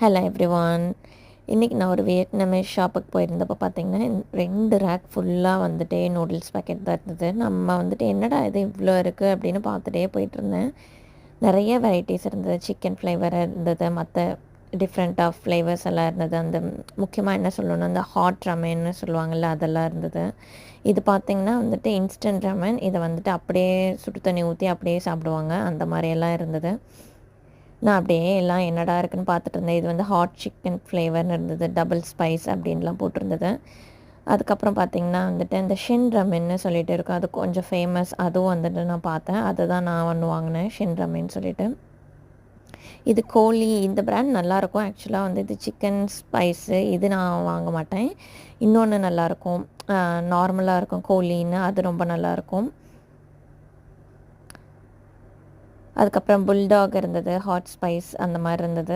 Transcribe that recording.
Hello everyone. இன்றைக்கி நான் ஒரு வியட்நாமீஸ் ஷாப்புக்கு போயிருந்தப்போ பார்த்தீங்கன்னா 2 ரேக் ஃபுல்லாக வந்துட்டு நூடுல்ஸ் பேக்கெட் தான் இருந்தது. நம்ம வந்துட்டு என்னடா இது இவ்வளோ இருக்குது அப்படின்னு பார்த்துட்டே போயிட்டுருந்தேன். நிறைய வெரைட்டிஸ் இருந்தது. சிக்கன் ஃப்ளேவர் இருந்தது, மற்ற டிஃப்ரெண்ட் ஆஃப் ஃப்ளேவர்ஸ் எல்லாம் இருந்தது. அந்த முக்கியமாக என்ன சொல்லணும்னா அந்த ஹாட் ரமேன்னு சொல்லுவாங்கள்ல, அதெல்லாம் இருந்தது. இது பார்த்திங்கன்னா வந்துட்டு இன்ஸ்டன்ட் ரமன். இதை வந்துட்டு அப்படியே சுடு தண்ணி ஊற்றி அப்படியே சாப்பிடுவாங்க, அந்த மாதிரியெல்லாம் இருந்தது. நான் அப்படியே எல்லாம் என்னடா இருக்குன்னு பார்த்துட்டு இருந்தேன். இது வந்து ஹாட் சிக்கன் ஃப்ளேவர்னு இருந்தது, டபுள் ஸ்பைஸ் அப்படின்லாம் போட்டிருந்தது. அதுக்கப்புறம் பார்த்திங்கன்னா வந்துட்டு இந்த ஷின் ரமென்னு சொல்லிட்டு இருக்கும், அது கொஞ்சம் ஃபேமஸ். அதுவும் வந்துட்டு நான் பார்த்தேன். அதை தான் நான் ஒன்று வாங்கினேன், ஷின் ரமென்னு சொல்லிட்டு. இது கோழி, இந்த பிராண்ட் நல்லாயிருக்கும். ஆக்சுவலாக வந்து இது சிக்கன் ஸ்பைஸு, இது நான் வாங்க மாட்டேன். இன்னொன்று நல்லாயிருக்கும், நார்மலாக இருக்கும் கோழின்னு, அது ரொம்ப நல்லாயிருக்கும். அதுக்கப்புறம் புல்டாக் இருந்தது, ஹாட் ஸ்பைஸ் அந்த மாதிரி இருந்தது.